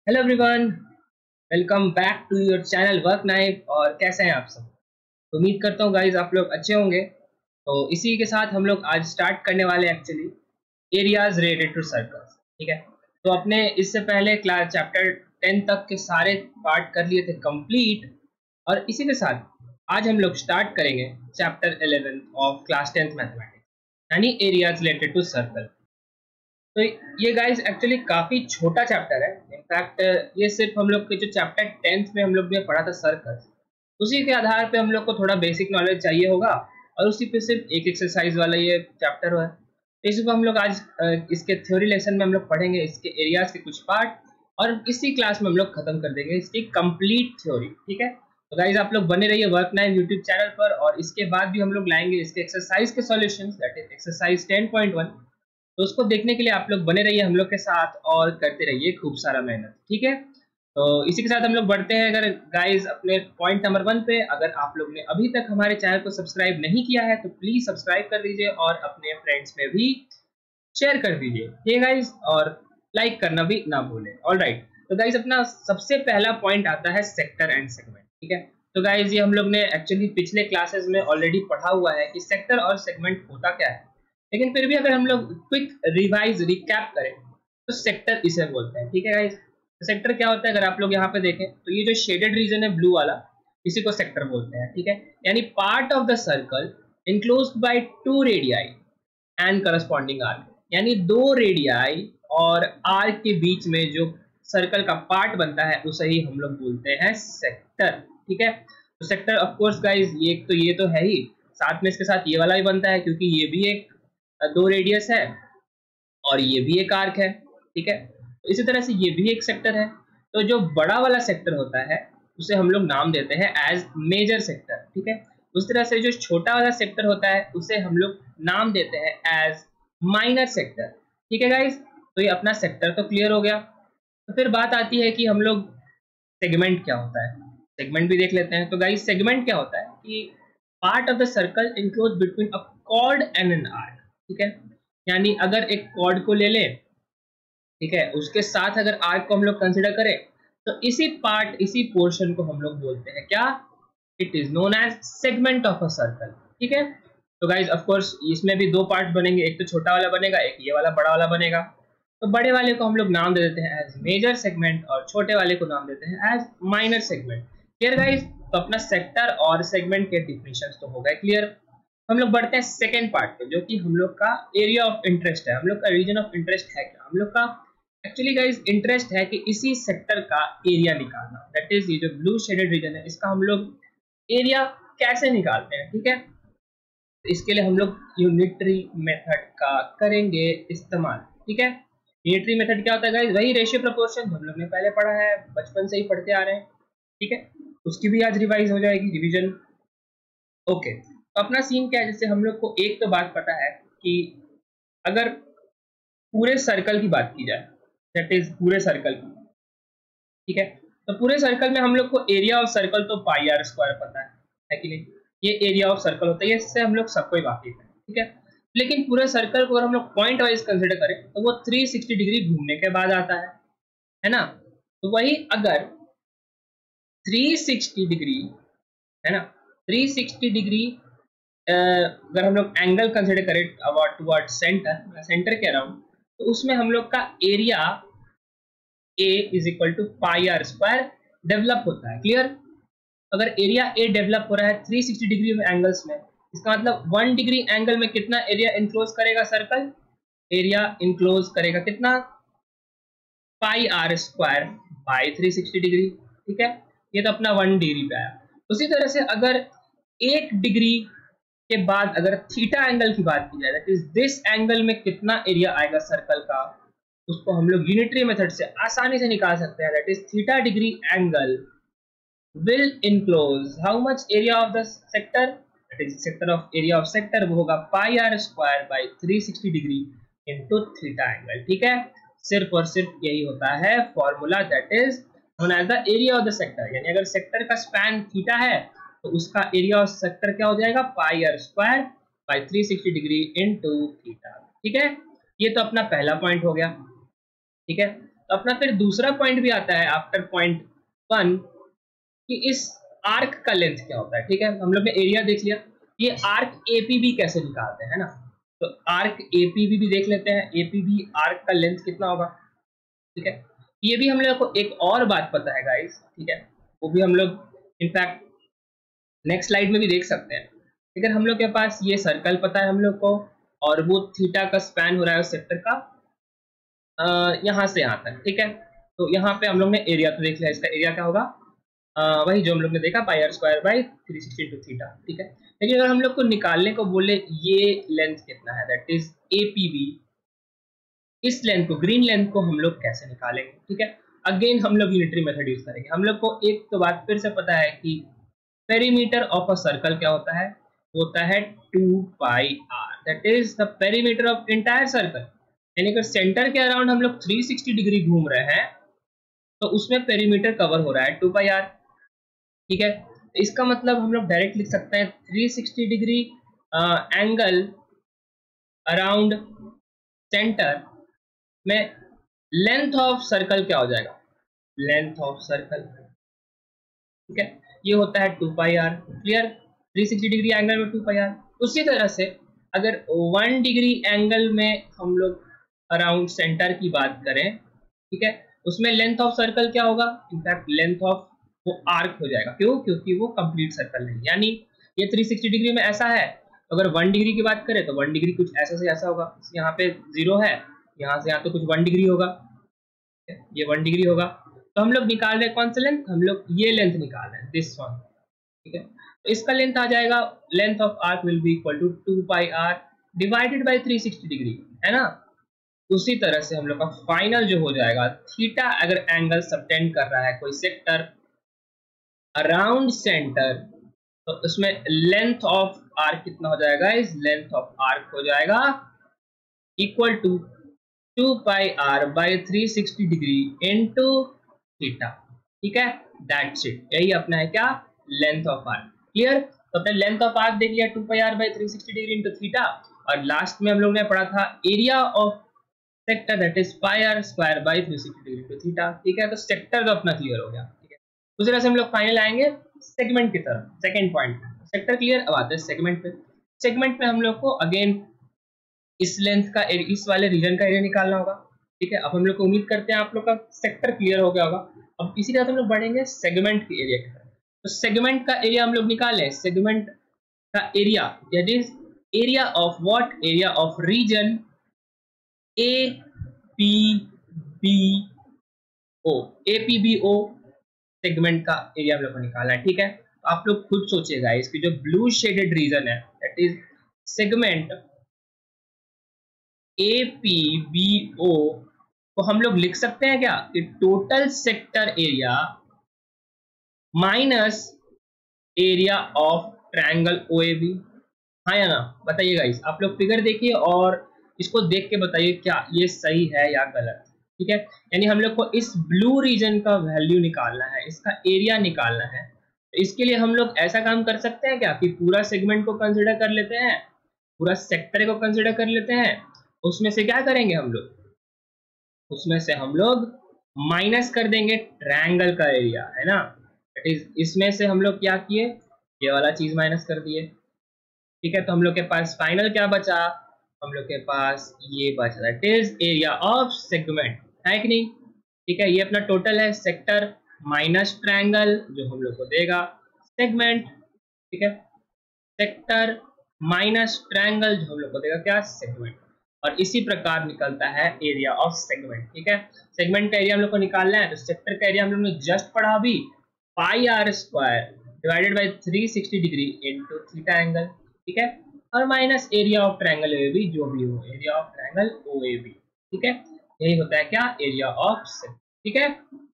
Hello everyone, welcome back to your channel work knife. और कैसे हैं आप सब? तो उम्मीद करता हूँ गाइज आप लोग अच्छे होंगे। तो इसी के साथ हम लोग आज स्टार्ट करने वाले actually areas related to circles. ठीक है, तो अपने इससे पहले क्लास चैप्टर 10 तक के सारे पार्ट कर लिए थे कंप्लीट, और इसी के साथ आज हम लोग स्टार्ट करेंगे chapter 11 of class 10th mathematics, यानी एरियाज रिलेटेड टू सर्कल। तो ये गाइस एक्चुअली काफी छोटा चैप्टर है। इनफैक्ट ये सिर्फ हम लोग के जो चैप्टर 10th में हम लोग ने पढ़ा था सर्कल, उसी के आधार पे हम लोग को थोड़ा बेसिक नॉलेज चाहिए होगा, और उसी पे सिर्फ एक एक्सरसाइज वाला ये चैप्टर है। तो इसी को हम लोग आज इसके थ्योरी लेसन में हम लोग पढ़ेंगे इसके एरियाज के कुछ पार्ट, और इसी क्लास में हम लोग खत्म कर देंगे इसकी कंप्लीट थ्योरी। ठीक है, तो गाइज आप लोग बने रहिए वर्क नाइन यूट्यूब चैनल पर, और इसके बाद भी हम लोग लाएंगे इसके एक्सरसाइज के सॉल्यूशंस, दैट इज एक्सरसाइज 10.1। तो उसको देखने के लिए आप लोग बने रहिए हम लोग के साथ और करते रहिए खूब सारा मेहनत। ठीक है, तो इसी के साथ हम लोग बढ़ते हैं अगर गाइज अपने पॉइंट नंबर 1 पे। अगर आप लोग ने अभी तक हमारे चैनल को सब्सक्राइब नहीं किया है तो प्लीज सब्सक्राइब कर दीजिए और अपने फ्रेंड्स में भी शेयर कर दीजिए। ठीक है गाइज, और लाइक करना भी ना भूलें। ऑलराइट, तो गाइज अपना सबसे पहला पॉइंट आता है सेक्टर एंड सेगमेंट। ठीक है, तो गाइज ये हम लोग ने एक्चुअली पिछले क्लासेस में ऑलरेडी पढ़ा हुआ है कि सेक्टर और सेगमेंट होता क्या है, लेकिन फिर भी अगर हम लोग क्विक रिवाइज रिकैप करें तो सेक्टर इसे बोलते हैं। ठीक है गाइस, तो सेक्टर क्या होता है अगर आप लोग यहाँ पे देखें तो ये जो शेडेड रीजन है ब्लू वाला, इसी को सेक्टर बोलते हैं। ठीक है, यानी part of the circle enclosed bye 2 radii and corresponding arc, यानी 2 रेडियाई और आर्क के बीच में जो सर्कल का पार्ट बनता है उसे ही हम लोग बोलते हैं सेक्टर। ठीक है, तो सेक्टर ऑफ कोर्स गाइस ये तो है ही, साथ में इसके साथ ये वाला भी बनता है क्योंकि ये भी एक 2 रेडियस है और ये भी एक आर्क है। ठीक है, तो इसी तरह से ये भी एक सेक्टर है। तो जो बड़ा वाला सेक्टर होता है उसे हम लोग नाम देते हैं एज मेजर सेक्टर। ठीक है, उस तरह से जो छोटा वाला सेक्टर होता है उसे हम लोग नाम देते हैं एज माइनर सेक्टर। ठीक है गाइस, तो ये अपना सेक्टर तो क्लियर हो गया। तो फिर बात आती है कि हम लोग सेगमेंट क्या होता है, सेगमेंट भी देख लेते हैं। तो गाइस सेगमेंट क्या होता है कि part of the circle enclose between a cord and an arc. ठीक है, यानी अगर एक कॉर्ड को ले लें, ठीक है, उसके साथ अगर आर्क को हम लोग कंसिडर करें तो इसी पोर्शन को हम लोग बोलते हैं क्या, it is known as segment of a circle. ठीक है, तो गाइज ऑफ कोर्स इसमें भी 2 पार्ट बनेंगे, एक तो छोटा वाला बनेगा, एक ये वाला बड़ा वाला बनेगा। तो बड़े वाले को हम लोग नाम दे देते हैं एज मेजर सेगमेंट और छोटे वाले को नाम देते हैं as minor segment. Clear guys, तो अपना सेक्टर और सेगमेंट के डिफिनेशन तो हो गए क्लियर। हम लोग बढ़ते हैं सेकेंड पार्ट पे, जो कि हम लोग का एरिया ऑफ इंटरेस्ट है, हम लोग का रीजन ऑफ इंटरेस्ट है क्या, हम लोग का एक्चुअली गाइस इंटरेस्ट है कि इसी सेक्टर का एरिया निकालना। दैट इज ये जो ब्लू शेडेड रीजन है इसका हम लोग एरिया कैसे निकालते हैं। ठीक है, तो इसके लिए हम लोग यूनिटरी मेथड का करेंगे इस्तेमाल। ठीक है, यूनिटरी मेथड क्या होता है गाइस, वही रेशियो प्रोपोर्शन हम लोग ने पहले पढ़ा है, बचपन से ही पढ़ते आ रहे हैं। ठीक है, उसकी भी आज रिवाइज हो जाएगी, रिवीजन। ओके, तो अपना सीन क्या है, जैसे हम लोग को एक तो बात पता है कि अगर पूरे सर्कल की बात की जाए, दैट इज पूरे सर्कल की, ठीक है, तो पूरे सर्कल में हम लोग को एरिया ऑफ सर्कल तो पाई आर स्क्वायर पता है कि नहीं, ये एरिया ऑफ सर्कल होता है, इससे हम लोग सबको ही वाकिफ है। ठीक है, लेकिन पूरे सर्कल को अगर हम लोग पॉइंट वाइज कंसिडर करें तो वो 360 डिग्री घूमने के बाद आता है ना। तो वही अगर 360 डिग्री है ना, 360 डिग्री अगर हम लोग एंगल कंसिडर करें टुवर्ड सेंटर, सेंटर के अराउंड, तो उसमें हम लोग का area A is equal to pi are square develop होता है। क्लियर, अगर एरिया ए डेवलप हो रहा है 360 डिग्री में एंगल्स में, इसका मतलब 1 डिग्री एंगल में कितना एरिया इंक्लोज करेगा सर्कल, एरिया इंक्लोज करेगा कितना, pi are square by 360 degree. ठीक है, ये तो अपना 1 डिग्री पे आया। उसी तरह से अगर 1 डिग्री के बाद अगर थीटा एंगल की बात की जाए, दैट इज दिस एंगल में कितना एरिया आएगा सर्कल का, उसको हम लोग यूनिटरी मेथड से आसानी से निकाल सकते हैं। That is theta degree angle will enclose how much area of the sector, that is sector of area of sector, वो होगा pi are square by 360 degree into theta angle. ठीक है, सिर्फ और सिर्फ यही होता है formula, that is known as the area of the sector. यानी अगर सेक्टर का स्पैन थीटा है तो उसका एरिया ऑफ सेक्टर क्या हो जाएगा, pi are square by 360 degree into theta. ठीक है, ये तो अपना पहला पॉइंट हो गया। ठीक है, तो अपना फिर दूसरा पॉइंट भी आता है आफ्टर पॉइंट 1 कि इस आर्क का लेंथ क्या होता है। ठीक है, हम लोग ने एरिया देख लिया, ये आर्क एपीबी कैसे निकालते हैं, है ना। तो आर्क एपीबी भी देख लेते हैं, एपीबी आर्क का लेंथ कितना होगा। ठीक है, ये भी हम लोग को एक और बात पता है गाइस, ठीक है, वो भी हम लोग इनफैक्ट नेक्स्ट स्लाइड में भी देख सकते हैं। अगर हम लोग के पास ये सर्कल पता है हम लोग को, और वो थीटा का स्पैन हो रहा है उस सेक्टर का यहाँ से यहाँ तक। ठीक है, तो यहाँ पे हम लोग ने एरिया तो देख लिया, इसका एरिया क्या होगा, वही जो हम लोग ने देखा pi are square by 360 into theta. ठीक है, लेकिन अगर हम लोग को निकालने को बोले ये लेंथ कितना है, दैट इज एपीबी, इस लेंथ को, ग्रीन लेंथ को हम लोग कैसे निकालेंगे। ठीक है, अगेन हम लोग यूनिटरी मेथड यूज करेंगे। हम लोग को एक तो बात फिर से पता है कि पेरीमीटर ऑफ अ सर्कल क्या होता है, होता है 2 pi r, that is the perimeter of entire circle. यानी कि सेंटर के अराउंड हम लोग 360 डिग्री घूम रहे हैं तो उसमें पेरीमीटर कवर हो रहा है 2 पाई आर। ठीक है, इसका मतलब हम लोग डायरेक्ट लिख सकते हैं 360 डिग्री एंगल अराउंड सेंटर में लेंथ ऑफ सर्कल क्या हो जाएगा, लेंथ ऑफ सर्कल। ठीक है, ये होता है 2 pi are. Clear, 360 degree angle में 2 पाई आर। उसी तरह से अगर 1 डिग्री एंगल में हम लोग अराउंड सेंटर की बात करें, ठीक है, उसमें लेंथ ऑफ सर्कल क्या होगा, इनफैक्ट लेंथ ऑफ वो आर्क हो जाएगा। क्यों, क्योंकि वो कंप्लीट सर्कल नहीं, यानी ये 360 डिग्री में ऐसा है, तो अगर 1 डिग्री की बात करें तो 1 डिग्री कुछ ऐसा से ऐसा होगा, यहाँ पे 0 है, यहाँ से यहाँ तो कुछ 1 डिग्री होगा, ये 1 डिग्री होगा। तो हम लोग निकाल रहे हैं कौन सा लेंथ, हम लोग ये लेंथ निकाल रहे हैं, दिस वन। ठीक है, तो इसका लेंथ आ जाएगा, length of arc will be equal to 2 pi r divided by 360 degree, है ना। उसी तरह से हम लोग का फाइनल जो हो जाएगा, थीटा अगर एंगल सबटेंड कर रहा है कोई सेक्टर अराउंड सेंटर, तो उसमें लेंथ ऑफ आर्क कितना हो जाएगा, इस लेंथ ऑफ आर्क हो जाएगा equal to 2 pi are by 360 degree into theta. ठीक है, दैट्स इट, यही अपना है क्या, लेंथ ऑफ आर्क। क्लियर, तो अपने लेंथ ऑफ आर्क देख लिया 2 pi are by 360 degree into theta, और लास्ट में हम लोग ने पढ़ा था area of sector that is pi are square by 360 degree into theta. ठीक है, तो सेक्टर तो अपना क्लियर हो गया। ठीक है, उसी तरह से हम लोग फाइनल आएंगे सेगमेंट की तरफ, सेकंड पॉइंट। सेक्टर क्लियर, अब आते हैं सेगमेंट पे। सेगमेंट में हम लोग को अगेन इस लेंथ का, इस वाले रीजन का एरिया निकालना होगा। ठीक है, अब हम लोग को उम्मीद करते हैं आप लोग का सेक्टर क्लियर हो गया होगा। अब इसी तरह हम लोग बढ़ेंगे सेगमेंट के एरिया की तरफ। तो सेगमेंट का एरिया हम लोग निकालें, सेगमेंट का area that is area of what, area of region A P B O, A P B O segment का एरिया हम लोग को निकालना है। ठीक है, तो आप लोग खुद सोचिएगा, इसकी जो ब्लू शेडेड रीजन है दैट इज सेगमेंट APBO को हम लोग लिख सकते हैं क्या कि total sector area minus area of triangle OAB। हाँ या ना, बताइए गाइस, आप लोग फिगर देखिए और इसको देख के बताइए क्या ये सही है या गलत। ठीक है, यानी हम लोग को इस ब्लू रीजन का वैल्यू निकालना है, इसका एरिया निकालना है। तो इसके लिए हम लोग ऐसा काम कर सकते हैं क्या कि पूरा सेगमेंट को कंसिडर कर लेते हैं, पूरा सेक्टर को कंसिडर कर लेते हैं, उसमें से क्या करेंगे हम लोग, उसमें से हम लोग माइनस कर देंगे ट्रायंगल का एरिया, है ना। दैट इज इसमें से हम लोग क्या किए, ये वाला चीज माइनस कर दिए। ठीक है, तो हम लोग के पास फाइनल क्या बचा, हम लोग के पास ये बचा, that is area of segment, है कि नहीं। ठीक है, ये अपना टोटल है, सेक्टर माइनस ट्रायंगल जो हम लोग को देगा सेगमेंट। ठीक है, सेक्टर माइनस ट्रायंगल जो हम लोग को देगा क्या, सेगमेंट। और इसी प्रकार निकलता है एरिया ऑफ सेगमेंट। ठीक है, सेगमेंट का एरिया हम लोग को निकालना है, तो सेक्टर का एरिया हम लोग ने जस्ट पढ़ा अभी, pi are square divided by 360 degree into theta angle. ठीक है, और minus area of triangle OAB जो भी हो, एरिया ऑफ ट्रायंगल OAB। ठीक है, यही होता है क्या, एरिया ऑफ सेक्टर। ठीक है,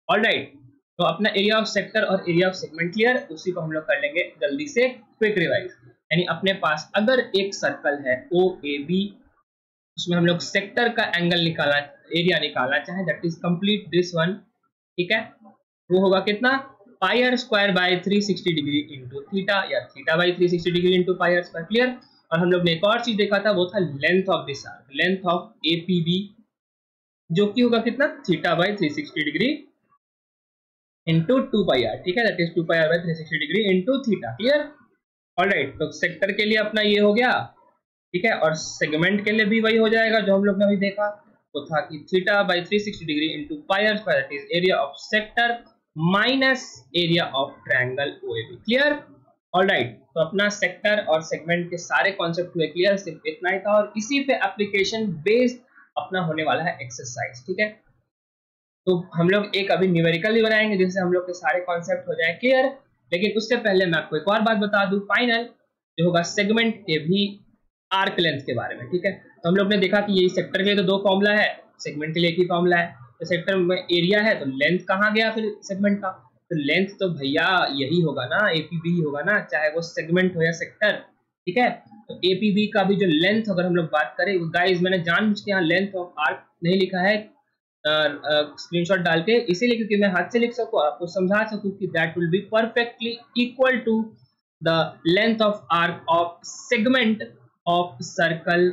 ऑलराइट, तो अपना एरिया ऑफ सेक्टर और एरिया ऑफ सेगमेंट क्लियर, उसी को हम लोग कर लेंगे जल्दी से क्विक रिवाइज। यानी अपने पास अगर एक सर्कल है OAB, उसमें हम लोग सेक्टर का एंगल निकालना, एरिया निकालना चाहे, that is complete this one. ठीक है, वो होगा कितना, pi are square by 360 degree into theta, या theta by 360 degree into pi are square. Clear, और हम लोग ने एक और चीज देखा था, वो था length of this arc, length of APB जो कि होगा कितना, theta by 360 degree into 2 pi r, ठीक है, that is 2 pi are by 360 degree into theta. Clear? Alright, तो सेक्टर के लिए अपना ये हो गया, ठीक है, और सेगमेंट के लिए भी वही हो जाएगा जो हम लोग ने अभी देखा, तो था कि theta by 360 degree into pi are square, that is area of sector minus area of triangle OAB. Clear? Alright, तो अपना सेक्टर और सेगमेंट के सारे कॉन्सेप्ट हुए क्लियर, सिर्फ इतना ही था, और इसी पे एप्लीकेशन बेस्ड अपना होने वाला है एक्सरसाइज। ठीक है, तो हम लोग एक अभी न्यूमेरिकल भी बनाएंगे जिससे हम लोग के सारे कॉन्सेप्ट हो जाए क्लियर। लेकिन उससे पहले मैं आपको एक और बात बता दूं, फाइनल जो होगा सेगमेंट के भी आर्क लेंथ के बारे में। ठीक है, तो हम लोग ने देखा कि ये सेक्टर के लिए तो 2 फॉर्मूला है, सेगमेंट के लिए एक ही फॉर्मूला है। तो सेक्टर में एरिया है तो लेंथ कहाँ गया फिर सेगमेंट का, तो लेंथ तो भैया यही होगा ना, एपीबी होगा ना, चाहे वो सेगमेंट हो या सेक्टर। ठीक है, तो एपीबी का भी जो लेंथ अगर हम लोग बात करें, गाइस मैंने जानबूझ के यहाँ लेंथ ऑफ आर्क नहीं लिखा है स्क्रीनशॉट डाल के, इसीलिए क्योंकि मैं हाथ से लिख सकूं, आपको समझा सकूं कि that will be perfectly equal to the length of arc of segment of circle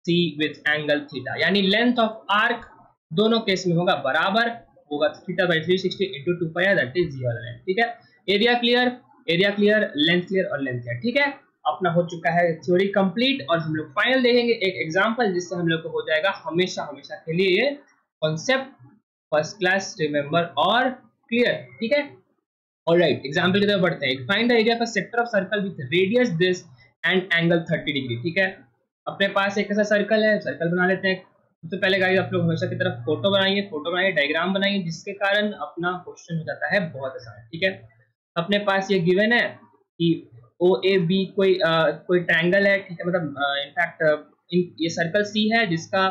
C with angle theta, यानी लेंथ ऑफ आर्क दोनों केस में होगा बराबर, होगा theta by 360 into 2 pi, that is ये वाला लेंथ। ठीक है, area clear, area clear, length clear और लेंथ क्लियर। ठीक है, अपना हो चुका है थ्योरी कंप्लीट, और हम लोग फाइनल देखेंगे एक एग्जांपल जिससे हम लोग को हो जाएगा हमेशा हमेशा के लिए ये कॉन्सेप्ट फर्स्ट क्लास रिमेंबर और क्लियर। ठीक है, ऑलराइट, एग्जांपल की तरफ बढ़ते हैं। Find the area of a sector of circle with radius this and angle 30 degree. ठीक है, अपने पास एक ऐसा सर्कल है, सर्कल बना लेते हैं। सबसे पहले गाइस आप लोग हमेशा की तरफ फोटो बनाइए, डायग्राम बनाइए, जिसके कारण अपना क्वेश्चन हो जाता है बहुत आसान। ठीक है, अपने पास ये गिवन है कि ओ ए बी कोई ट्रायंगल है। ठीक है, मतलब इनफैक्ट ये सर्कल सी है जिसका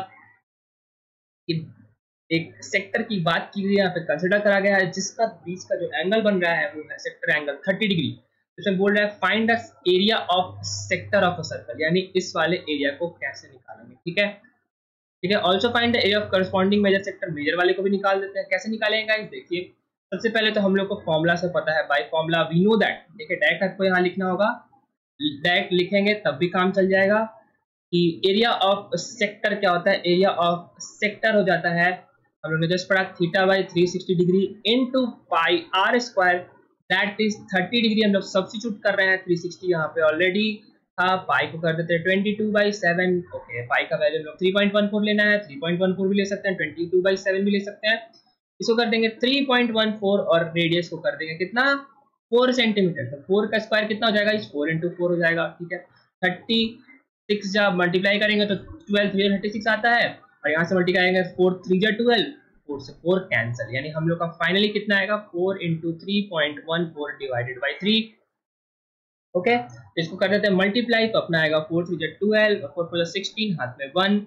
एक सेक्टर की बात की गई है, यहाँ पे कंसिडर करा गया है, जिसका बीच का जो एंगल बन रहा है वो है सेक्टर एंगल 30 डिग्री। इसमें बोल रहा है find the area of sector of a circle, यानी इस वाले एरिया को कैसे निकालेंगे। ठीक है, ठीक है, also find the area of corresponding major sector, major वाले को भी निकाल देते हैं। कैसे निकालेंगे गाइस, देखिए सबसे पहले तो हम लोग को फॉर्मूला से पता है, by formula we know that. देखिए डायरेक्ट आपको यहाँ लिखना होगा, डायरेक्ट लिखेंगे तब भी काम चल जाएगा कि एरिया ऑफ सेक्टर क्या होता है, एरिया ऑफ सेक्टर हो जाता है, हम लोग ने जस्ट पढ़ा, theta by 360 degree into pi are square, that is 30 degree. हम लोग सब्स्टिट्यूट कर रहे हैं, 360 यहाँ पे ऑलरेडी था, पाई को कर देते हैं 22/7। ओके, पाई का वैल्यू हम लोग 3.14 लेना है, 3.14 भी ले सकते हैं, 22/7 भी ले सकते हैं। इसको कर देंगे 3.14 और रेडियस को कर देंगे कितना, 4 सेंटीमीटर। तो 4 का स्क्वायर कितना हो जाएगा, इस 4 इंटू 4 हो जाएगा। ठीक है, 36 जब मल्टीप्लाई करेंगे तो 12 3 36 आता है, और यहाँ से मल्टीप्लाई करेंगे 4 3 12, 4 से 4 कैंसिल, यानी हम लोग का फाइनली कितना आएगा, 4 इंटू 3.14 डिवाइडेड बाई 3। ओके, तो इसको कर देते हैं मल्टीप्लाई, तो अपना आएगा 4 3 12 और 4 4 16, हाथ में 1,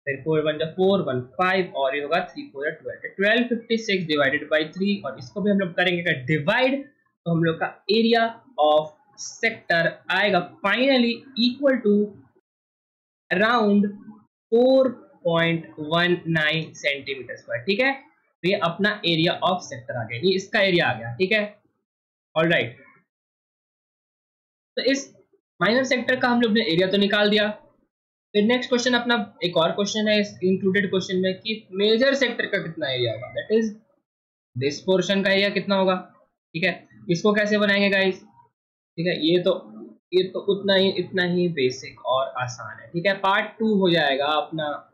फिर 4 1 4 1 5, और ये होगा 3 4 12, 1256 डिवाइडेड बाई 3, और इसको भी हम लोग करेंगे डिवाइड, तो हम लोग का एरिया ऑफ सेक्टर आएगा finally equal to around 4.19 centimeter square. ठीक है, तो ये अपना एरिया ऑफ सेक्टर आ गया, ये इसका एरिया आ गया। ठीक है, ऑलराइट, तो इस माइनर सेक्टर का हम लोग ने एरिया तो निकाल दिया। फिर नेक्स्ट क्वेश्चन अपना एक और क्वेश्चन है इस इंक्लूडेड क्वेश्चन में कि मेजर सेक्टर का कितना एरिया होगा, दैट इज दिस पोर्शन का एरिया कितना होगा। ठीक है, इसको कैसे बनाएंगे गाइस, ठीक है, ये तो उतना ही इतना ही बेसिक और आसान है। ठीक है, पार्ट 2 हो जाएगा अपना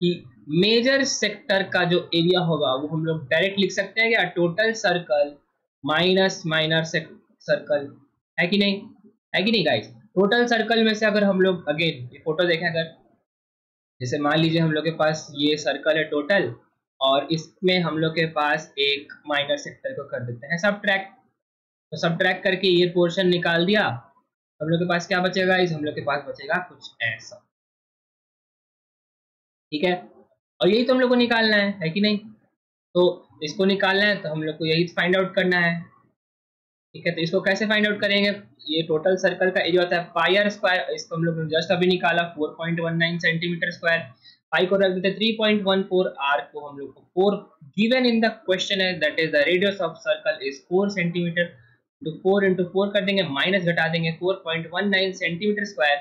कि मेजर सेक्टर का जो एरिया होगा वो हम लोग डायरेक्ट लिख सकते हैं क्या, total circle minus minor circle, है कि नहीं, है कि नहीं गाइस। टोटल सर्कल में से अगर हम लोग अगेन ये फोटो देखें, अगर जैसे मान लीजिए हम लोग के पास ये सर्कल है टोटल, और इसमें हम लोग के पास एक माइनर सेक्टर को कर देते हैं सबट्रैक्ट, तो सबट्रैक्ट करके ये पोर्शन निकाल दिया, हम लोग के पास क्या बचेगा गाइस, हम लोग के पास बचेगा कुछ ऐसा। ठीक है, और यही तो हम लोग को निकालना है कि नहीं, तो इसको निकालना है तो हम लोग को यही फाइंड आउट करना है। ठीक है, तो इसको कैसे फाइंड आउट करेंगे, ये टोटल सर्कल का एरिया होता है पाई आर स्क्वायर, इसको हम लोग ने जस्ट अभी निकाला 4.19 सेंटीमीटर स्क्वायर, पाई को रख देते 3.14, आर को हम लोग को 4 गिवन इन द क्वेश्चन है, that is the radius of circle is 4 centimetre, तो 4 इंटू 4 कर देंगे, माइनस घटा देंगे 4.19 सेंटीमीटर स्क्वायर,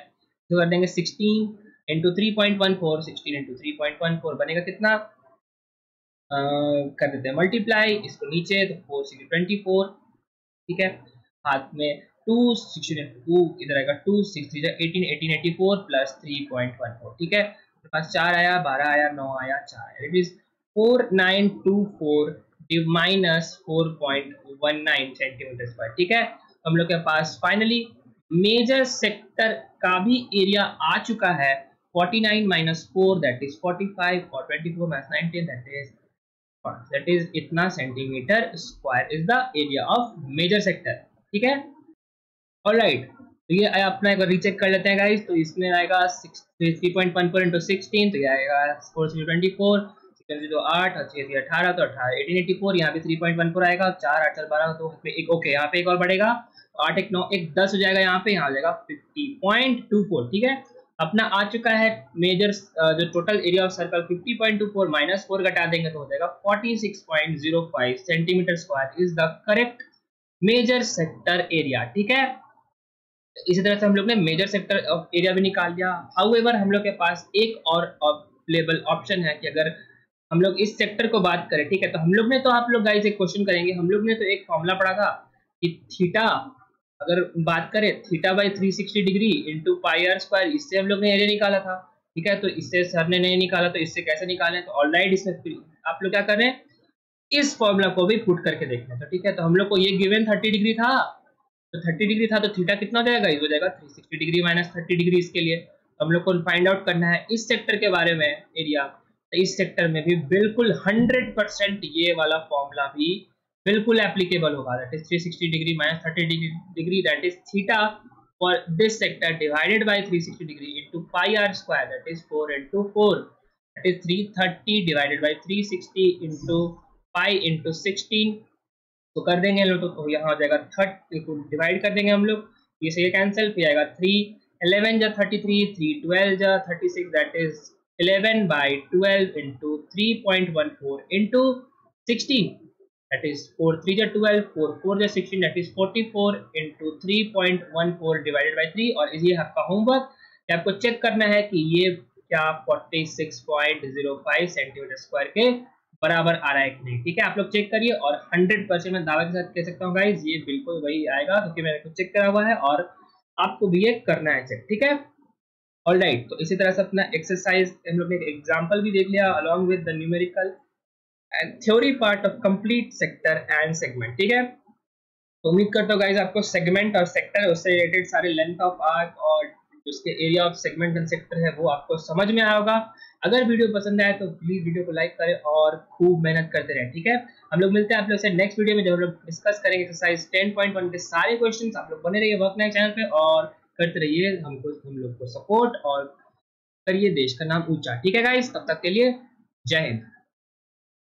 जो कर देंगे 16 इंटू 3.14, 16 इंटू 3.14 बनेगा कितना, कर देते हैं मल्टीप्लाई इसको नीचे, तो 4 6 24, ठीक है। हाथ में 2 16 2 इधर आएगा, 2 6 3 18 18 84 प्लस 3.14, ठीक है। तो पास 4 आया, 12 आया, 9 आया, 4 आया, it is 4924 minus 4.19 centimeter square, ठीक है। हम लोग के पास फाइनली मेजर सेक्टर का भी एरिया आ चुका है 49 माइनस 4 दैट इज 45 और 24 माइनस 19 दैट इज इतना centimeter square is the area of major sector, ठीक है। ऑलराइट, तो ये अपना एक बार रीचेक कर लेते हैं गाइस। तो इसमें आएगा 3.14 इंटू 16, तो ये आएगा 4 से 24, 6 तो 8 और 6 से 18, तो 18 1884, यहाँ पे 3.14 आएगा, 4 8 12, तो एक ओके, यहाँ पे एक और बढ़ेगा, 8 1 9 1 10 हो जाएगा, यहाँ पे यहाँ हो जाएगा 50.24, ठीक है। अपना आ चुका है मेजर जो total area of circle 50.24 minus 4 घटा देंगे तो हो जाएगा 46.05 centimeter square is the correct major sector area, ठीक है। इसी तरह से हम लोग ने मेजर सेक्टर एरिया भी निकाल लिया। हाउएवर हम लोग के पास एक और अवेलेबल ऑप्शन है कि अगर हम लोग इस सेक्टर को बात करें, ठीक है, तो हम लोग ने तो आप लोग गाइस एक क्वेश्चन करेंगे, हम लोग ने तो एक फॉर्मूला पढ़ा था कि थीटा अगर बात करें theta by 360 degree into pi are square, इससे हम लोग ने एरिया निकाला था, ठीक है। तो इससे सर ने नहीं निकाला, तो इससे कैसे निकालें, तो ऑलराइट इसमें आप लोग क्या कर रहे हैं, इस फॉर्मूला को भी पुट करके देखना है, तो ठीक है। तो हम लोग को ये गिवन 30 डिग्री था, तो 30 डिग्री था, तो थीटा कितना हो जाएगा, हो जाएगा 360 डिग्री माइनस 30 डिग्री। इसके लिए हम लोग को फाइंड आउट करना है इस सेक्टर के बारे में एरिया, तो इस सेक्टर में भी बिल्कुल 100% ये वाला फॉर्मूला भी बिल्कुल एप्लीकेबल होगा, that is 360 degree minus 30 degree that is theta for this sector divided by 360 degree into pi are square that is 4 into 4 that is 330 divided by 360 into pi into 16, तो कर देंगे हम लोग, तो यहाँ हो जाएगा 30 को डिवाइड कर देंगे हम लोग, ये से ये कैंसिल, फिर आएगा 3 11 जा 33, 3 12 जा 36 that is 11 by 12 into 3.14 into 16 that is 4 3 जा 12, 4 4 जा 16 that is 44 into 3.14 divided by 3। और ये आपका होमवर्क, आपको चेक करना है कि ये क्या 46.05 सेंटीमीटर स्क्वायर के बराबर आ रहा है कि नहीं, ठीक है। आप लोग चेक करिए और 100% मैं दावा के साथ कह सकता हूँ गाइस ये बिल्कुल वही आएगा, क्योंकि मैंने खुद चेक करा हुआ है और आपको भी ये करना है चेक, ठीक है। ऑलराइट, तो इसी तरह से अपना एक्सरसाइज हम लोग ने एक एग्जांपल भी देख लिया along with the numerical and theory part of complete sector and segment, ठीक है। तो उम्मीद करता हूँ गाइस आपको सेगमेंट और सेक्टर उससे रिलेटेड सारे लेंथ ऑफ आर्क और उसके area of segment and sector है वो आपको समझ में आया होगा। अगर वीडियो पसंद आए तो प्लीज वीडियो को लाइक करें और खूब मेहनत करते रहें, ठीक है। हम लोग मिलते हैं आप लोग से नेक्स्ट वीडियो में, जब हम लोग डिस्कस करेंगे एक्सरसाइज 10.1 के सारे क्वेश्चंस। आप लोग बने रहिए वर्क नाइट चैनल पे और करते रहिए हम लोग को सपोर्ट और करिए देश का नाम ऊंचा, ठीक है गाइस। तब तक के लिए जय हिंद।